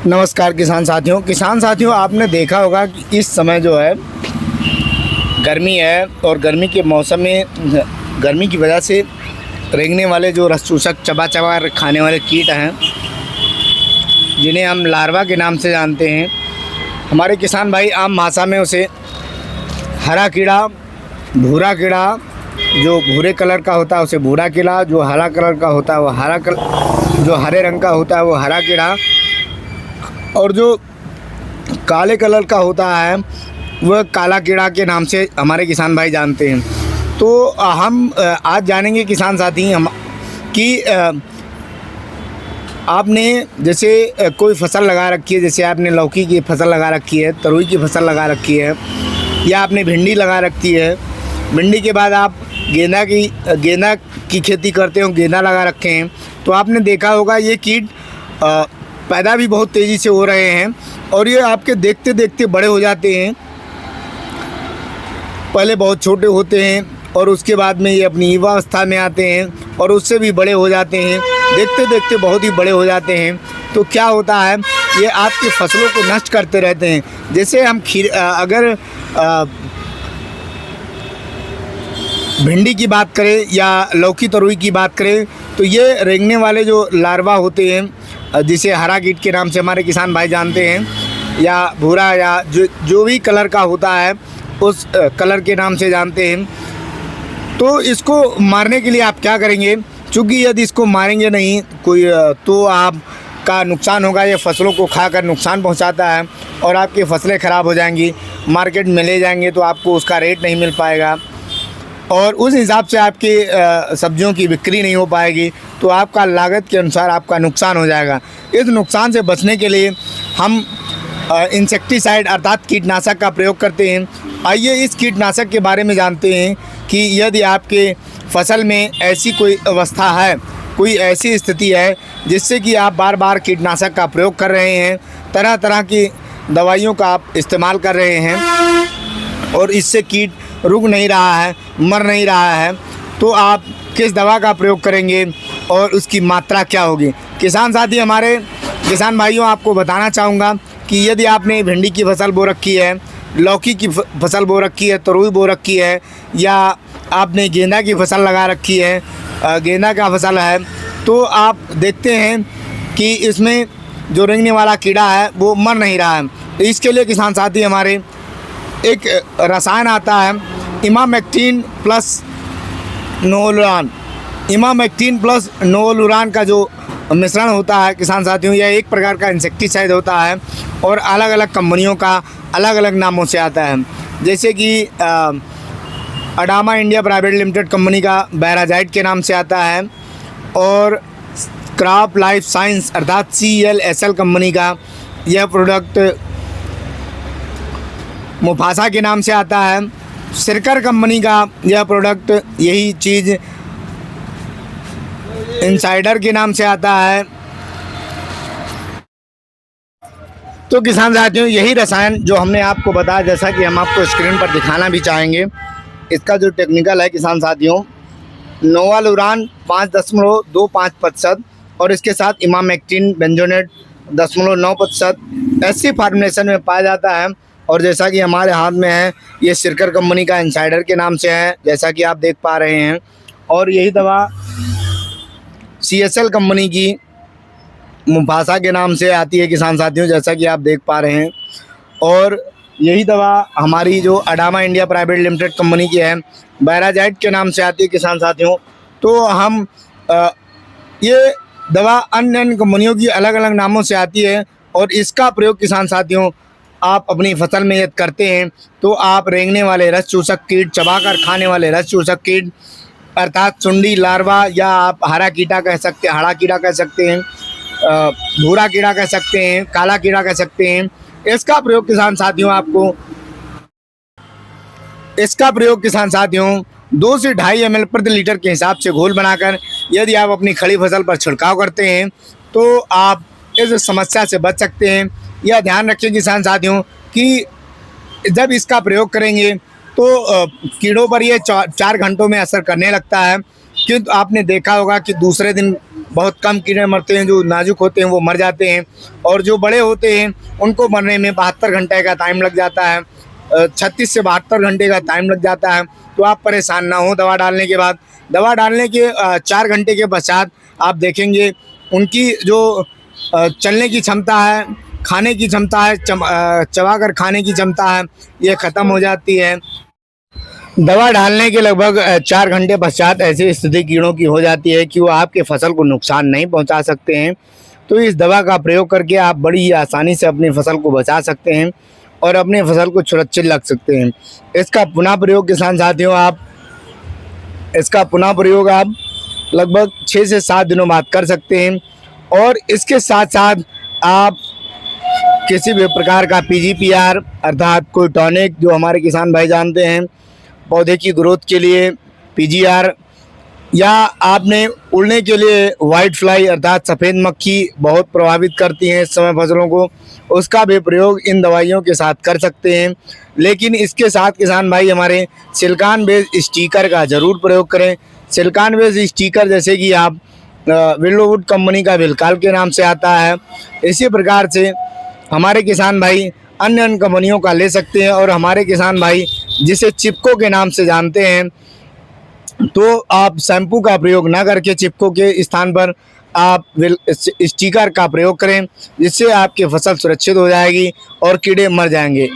नमस्कार किसान साथियों, आपने देखा होगा कि इस समय जो है गर्मी है और गर्मी के मौसम में गर्मी की वजह से रेंगने वाले जो रस चूसक चबा चबा खाने वाले कीट हैं, जिन्हें हम लार्वा के नाम से जानते हैं। हमारे किसान भाई आम भाषा में उसे हरा कीड़ा, भूरा कीड़ा, जो भूरे कलर का होता है उसे भूरा कीड़ा, जो हरा कलर का होता है वो जो हरे रंग का होता है वो हरा कीड़ा, और जो काले कलर का होता है वह काला कीड़ा के नाम से हमारे किसान भाई जानते हैं। तो हम आज जानेंगे किसान साथी हम कि आपने जैसे कोई फसल लगा रखी है, जैसे आपने लौकी की फसल लगा रखी है, तरोई की फसल लगा रखी है, या आपने भिंडी लगा रखी है। भिंडी के बाद आप गेंदा की खेती करते हो, गेंदा लगा रखे हैं, तो आपने देखा होगा ये कीट पैदा भी बहुत तेज़ी से हो रहे हैं और ये आपके देखते देखते बड़े हो जाते हैं। पहले बहुत छोटे होते हैं और उसके बाद में ये अपनी युवावस्था में आते हैं और उससे भी बड़े हो जाते हैं, देखते देखते बहुत ही बड़े हो जाते हैं। तो क्या होता है, ये आपकी फसलों को नष्ट करते रहते हैं। जैसे हम अगर भिंडी की बात करें या लौकी तरोई की बात करें, तो ये रेंगने वाले जो लार्वा होते हैं, जिसे हरा कीट के नाम से हमारे किसान भाई जानते हैं, या भूरा या जो भी कलर का होता है उस कलर के नाम से जानते हैं। तो इसको मारने के लिए आप क्या करेंगे, चूँकि यदि इसको मारेंगे नहीं तो आपका नुकसान होगा। ये फसलों को खाकर नुकसान पहुंचाता है और आपकी फसलें ख़राब हो जाएंगी, मार्केट में ले जाएंगे तो आपको उसका रेट नहीं मिल पाएगा और उस हिसाब से आपकी सब्जियों की बिक्री नहीं हो पाएगी, तो आपका लागत के अनुसार आपका नुकसान हो जाएगा। इस नुकसान से बचने के लिए हम इंसेक्टिसाइड अर्थात कीटनाशक का प्रयोग करते हैं। आइए इस कीटनाशक के बारे में जानते हैं कि यदि आपके फसल में ऐसी कोई अवस्था है, कोई ऐसी स्थिति है जिससे कि आप बार बार कीटनाशक का प्रयोग कर रहे हैं, तरह तरह की दवाइयों का आप इस्तेमाल कर रहे हैं और इससे कीट रुक नहीं रहा है, मर नहीं रहा है, तो आप किस दवा का प्रयोग करेंगे और उसकी मात्रा क्या होगी। किसान साथी, हमारे किसान भाइयों, आपको बताना चाहूँगा कि यदि आपने भिंडी की फसल बो रखी है, लौकी की फसल बो रखी है, तरोई बो रखी है, या आपने गेंदा की फसल लगा रखी है, गेंदा का फसल है, तो आप देखते हैं कि इसमें जो रेंगने वाला कीड़ा है वो मर नहीं रहा है। तो इसके लिए किसान साथी हमारे एक रसायन आता है इमामेक्टिन प्लस नोलुरान। इमामेक्टिन प्लस नोलुरान का जो मिश्रण होता है किसान साथियों, यह एक प्रकार का इंसेक्टिसाइड होता है और अलग अलग कंपनियों का अलग अलग नामों से आता है। जैसे कि Adama India private limited company का बैराजाइट के नाम से आता है और क्रॉप लाइफ साइंस अर्थात CLSL कंपनी का यह प्रोडक्ट मुफासा के नाम से आता है। सिरकर कंपनी का यह प्रोडक्ट, यही चीज़ इनसाइडर के नाम से आता है। तो किसान साथियों, यही रसायन जो हमने आपको बताया, जैसा कि हम आपको स्क्रीन पर दिखाना भी चाहेंगे, इसका जो टेक्निकल है किसान साथियों, नोवालुरान 5.25% और इसके साथ इमामेक्टिन बेंजोनेट 0.9% ऐसी फार्मुलेशन में पाया जाता है। और जैसा कि हमारे हाथ में है, ये सिरकर कंपनी का इनसाइडर के नाम से है, जैसा कि आप देख पा रहे हैं। और यही दवा CSL कंपनी की मुफासा के नाम से आती है किसान साथियों, जैसा कि आप देख पा रहे हैं। और यही दवा हमारी जो Adama India private limited company की है, बैराजाइट के नाम से आती है किसान साथियों। तो हम ये दवा अन्य कंपनियों की अलग अलग नामों से आती है और इसका प्रयोग किसान साथियों आप अपनी फसल में यदि करते हैं तो आप रेंगने वाले रस चूसक कीट, चबाकर खाने वाले रस चूसक कीट अर्थात सुंडी लार्वा, या आप हरा कीड़ा कह सकते हैं, हरा कीड़ा कह सकते हैं, भूरा कीड़ा कह सकते हैं, काला कीड़ा कह सकते हैं, इसका प्रयोग किसान साथियों 2 से 2.5 ml प्रति लीटर के हिसाब से घोल बनाकर यदि आप अपनी खड़ी फसल पर छिड़काव करते हैं तो आप इस समस्या से बच सकते हैं। यह ध्यान रखें किसान साथियों कि जब इसका प्रयोग करेंगे तो कीड़ों पर ये 4 घंटों में असर करने लगता है। किंतु आपने देखा होगा कि दूसरे दिन बहुत कम कीड़े मरते हैं, जो नाजुक होते हैं वो मर जाते हैं, और जो बड़े होते हैं उनको मरने में 72 घंटे का टाइम लग जाता है, 36 से 72 घंटे का टाइम लग जाता है। तो आप परेशान ना हो दवा डालने के बाद। दवा डालने के 4 घंटे के पश्चात आप देखेंगे उनकी जो चलने की क्षमता है, खाने की क्षमता है, चबाकर खाने की क्षमता है, ये ख़त्म हो जाती है। दवा डालने के लगभग 4 घंटे पश्चात ऐसी स्थिति कीड़ों की हो जाती है कि वो आपके फसल को नुकसान नहीं पहुंचा सकते हैं। तो इस दवा का प्रयोग करके आप बड़ी ही आसानी से अपनी फसल को बचा सकते हैं और अपने फसल को सुरक्षित रख सकते हैं। इसका पुनः प्रयोग किसान साथियों आप लगभग 6 से 7 दिनों बाद कर सकते हैं। और इसके साथ साथ आप किसी भी प्रकार का PGPR अर्थात कोई टॉनिक, जो हमारे किसान भाई जानते हैं पौधे की ग्रोथ के लिए PGR, या आपने उड़ने के लिए वाइट फ्लाई अर्थात सफ़ेद मक्खी बहुत प्रभावित करती हैं इस समय फसलों को, उसका भी प्रयोग इन दवाइयों के साथ कर सकते हैं। लेकिन इसके साथ किसान भाई हमारे सिलिकॉन बेस्ड स्टिकर का ज़रूर प्रयोग करें। सिलिकॉन बेस्ड स्टिकर जैसे कि आप विल्लोवुड कंपनी का विलकाल के नाम से आता है, इसी प्रकार से हमारे किसान भाई अन्य कंपनियों का ले सकते हैं। और हमारे किसान भाई जिसे चिपको के नाम से जानते हैं, तो आप शैम्पू का प्रयोग ना करके चिपको के स्थान पर आप स्टिकर का प्रयोग करें, जिससे आपकी फसल सुरक्षित हो जाएगी और कीड़े मर जाएंगे।